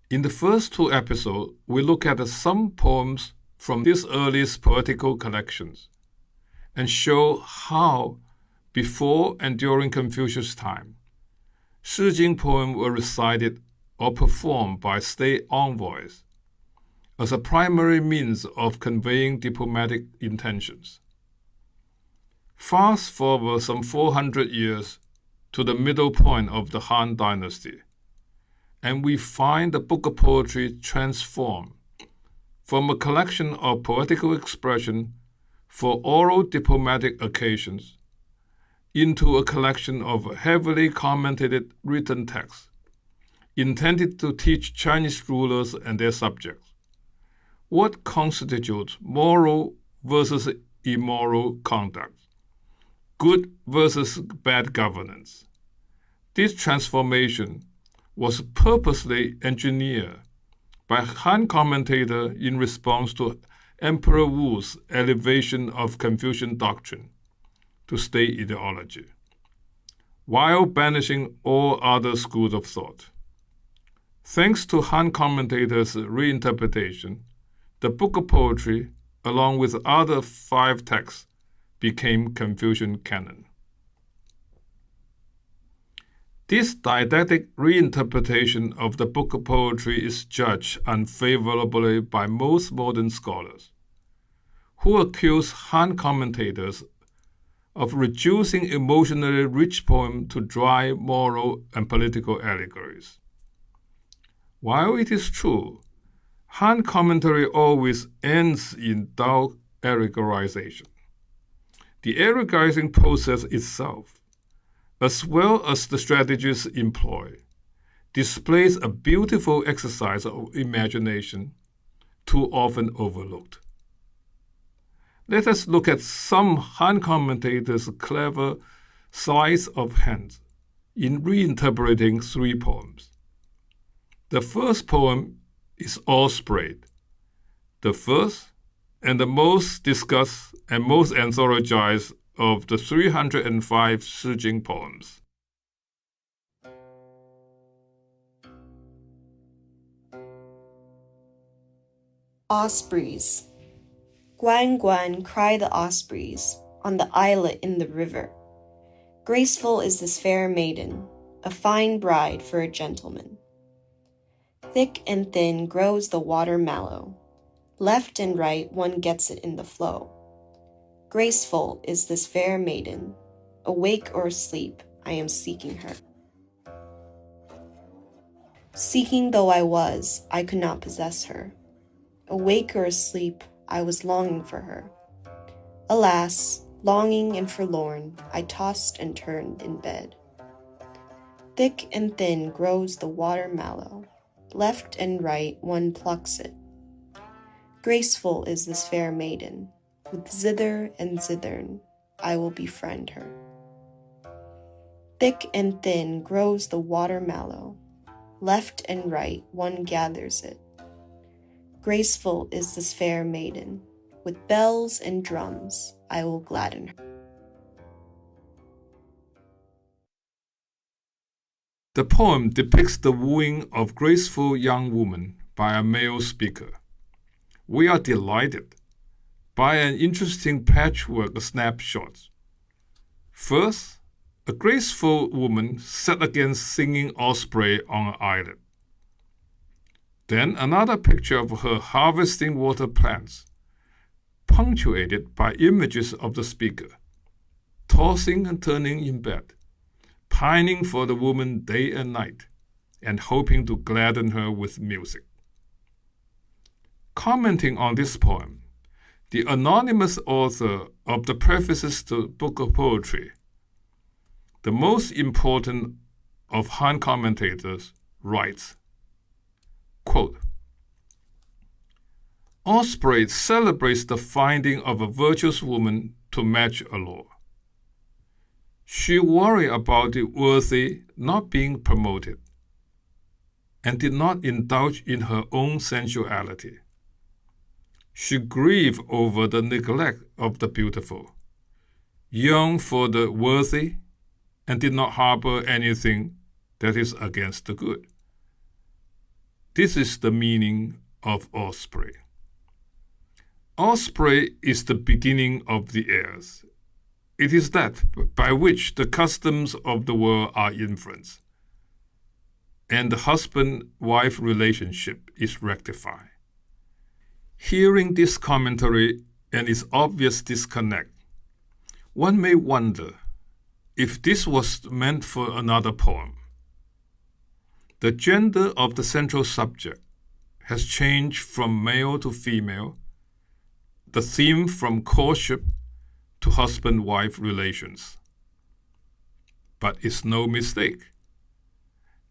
In the first two episodes, we look at some poems from these earliest poetical collections and show how, before and during Confucius' time, Shijing poems were recited or performed by state envoys as a primary means of conveying diplomatic intentions. Fast forward some 400 years to the middle point of the Han Dynasty, and we find the book of poetry transformed from a collection of poetical expression for oral diplomatic occasions into a collection of heavily commented written texts intended to teach Chinese rulers and their subjects what constitutes moral versus immoral conduct, good versus bad governance. This transformation was purposely engineered by Han commentator in response to Emperor Wu's elevation of Confucian doctrine to state ideology, while banishing all other schools of thought. Thanks to Han commentators' reinterpretation, the book of poetry, along with other 5 texts, became Confucian canon. This didactic reinterpretation of the book of poetry is judged unfavorably by most modern scholars, who accuse Han commentators of reducing emotionally rich poems to dry moral and political allegories. While it is true, Han commentary always ends in dull allegorization. The allegorizing process itself, as well as the strategies employed, displays a beautiful exercise of imagination, too often overlooked. Let us look at some Han commentators' clever sleights of hand in reinterpreting 3 poems. The first poem is Osprey, the first and the most discussed and most anthologized of the 305 Shijing poems. Ospreys. Guan guan cry the ospreys on the islet in the river. Graceful is this fair maiden, a fine bride for a gentleman. Thick and thin grows the water mallow. Left and right one gets it in the flow. Graceful is this fair maiden. Awake or asleep, I am seeking her. Seeking though I was, I could not possess her. Awake or asleep, I was longing for her. Alas, longing and forlorn, I tossed and turned in bed. Thick and thin grows the water mallow. Left and right one plucks it. Graceful is this fair maiden. With zither and zithern, I will befriend her. Thick and thin grows the water mallow. Left and right one gathers it. Graceful is this fair maiden. With bells and drums, I will gladden her. The poem depicts the wooing of graceful young woman by a male speaker. We are delighted by an interesting patchwork of snapshots. First, a graceful woman set against singing osprey on an island. Then another picture of her harvesting water plants, punctuated by images of the speaker, tossing and turning in bed, pining for the woman day and night, and hoping to gladden her with music. Commenting on this poem, the anonymous author of the Prefaces to the Book of Poetry, the most important of Han commentators, writes, quote, Osprey celebrates the finding of a virtuous woman to match a law. She worried about the worthy not being promoted and did not indulge in her own sensuality. She grieved over the neglect of the beautiful, yearned for the worthy, and did not harbor anything that is against the good. This is the meaning of Osprey. Osprey is the beginning of the heirs. It is that by which the customs of the world are influenced, and the husband-wife relationship is rectified. Hearing this commentary and its obvious disconnect, one may wonder if this was meant for another poem. The gender of the central subject has changed from male to female, the theme from courtship to husband-wife relations. But it's no mistake.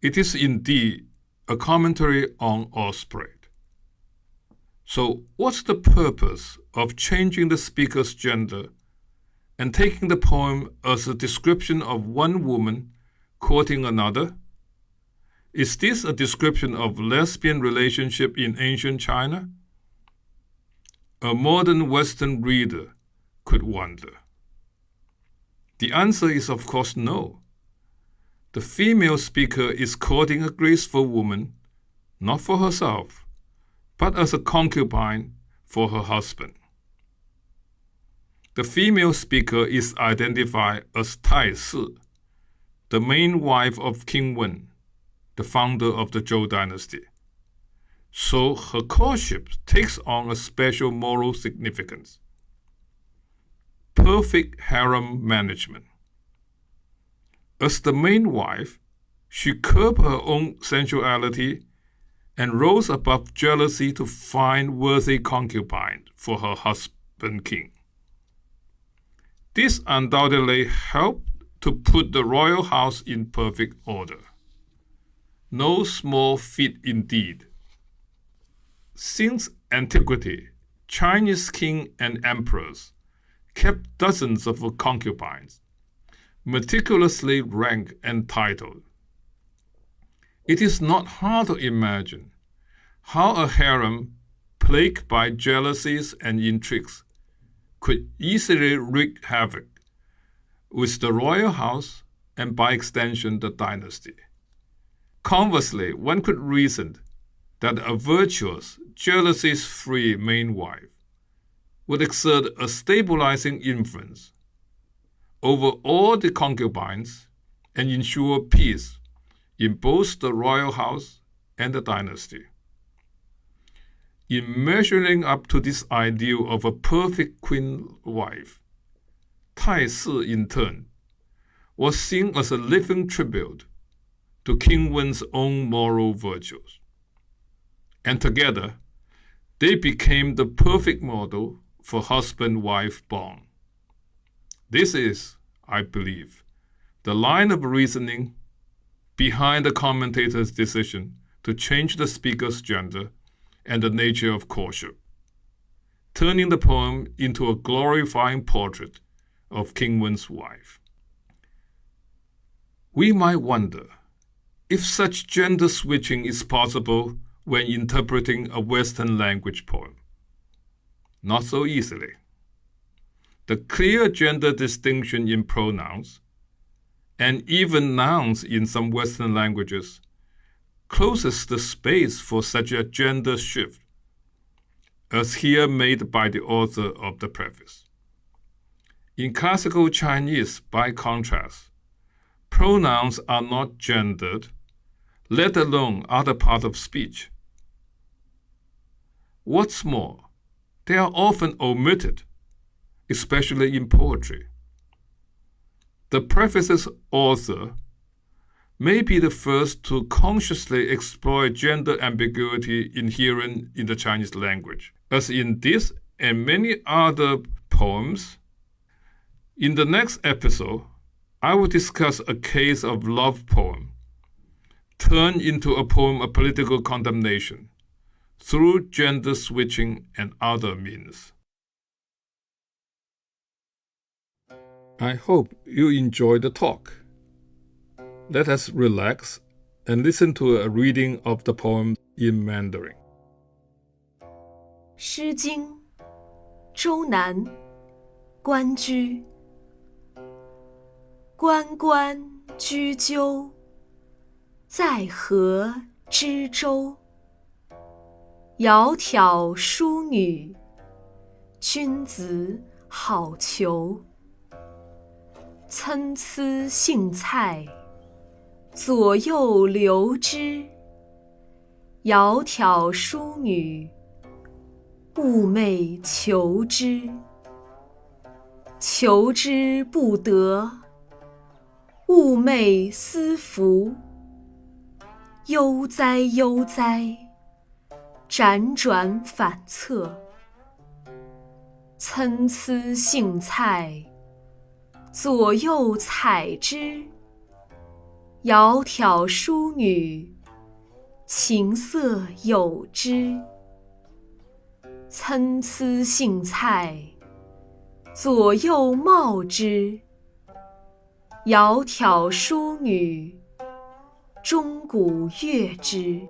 It is indeed a commentary on Osprey. So what's the purpose of changing the speaker's gender and taking the poem as a description of one woman courting another? Is this a description of lesbian relationship in ancient China? A modern Western reader could wonder. The answer is of course no. The female speaker is courting a graceful woman, not for herself, but as a concubine for her husband. The female speaker is identified as Tai Si, the main wife of King Wen, the founder of the Zhou dynasty. So her courtship takes on a special moral significance. Perfect harem management. As the main wife, she curbs her own sensuality and rose above jealousy to find worthy concubine for her husband king. This undoubtedly helped to put the royal house in perfect order. No small feat indeed. Since antiquity, Chinese kings and emperors kept dozens of concubines, meticulously ranked and titled. It is not hard to imagine how a harem plagued by jealousies and intrigues could easily wreak havoc with the royal house and by extension the dynasty. Conversely, one could reason that a virtuous, jealousies-free main wife would exert a stabilizing influence over all the concubines and ensure peace in both the royal house and the dynasty. In measuring up to this ideal of a perfect queen wife, Tai Si in turn was seen as a living tribute to King Wen's own moral virtues. And together, they became the perfect model for husband-wife bond. This is, I believe, the line of reasoning behind the commentator's decision to change the speaker's gender and the nature of courtship, turning the poem into a glorifying portrait of King Wen's wife. We might wonder if such gender switching is possible when interpreting a Western language poem. Not so easily. The clear gender distinction in pronouns, and even nouns in some Western languages, closes the space for such a gender shift, as here made by the author of the preface. In classical Chinese, by contrast, pronouns are not gendered, let alone other part of speech. What's more, they are often omitted, especially in poetry. The preface's author may be the first to consciously exploit gender ambiguity inherent in the Chinese language, as in this and many other poems. In the next episode, I will discuss a case of love poem turned into a poem of political condemnation through gender switching and other means. I hope you enjoyed the talk. Let us relax and listen to a reading of the poem in Mandarin. 诗经周南关雎关关雎鸠，在河之洲。窈窕淑女，君子好逑。参差荇菜，左右流之。窈窕淑女，寤寐求之。求之不得，寤寐思服。悠哉悠哉，辗转反侧。参差荇菜，左右采之。窈窕淑女，琴瑟友之。参差荇菜，左右芼之。窈窕淑女，钟鼓乐之。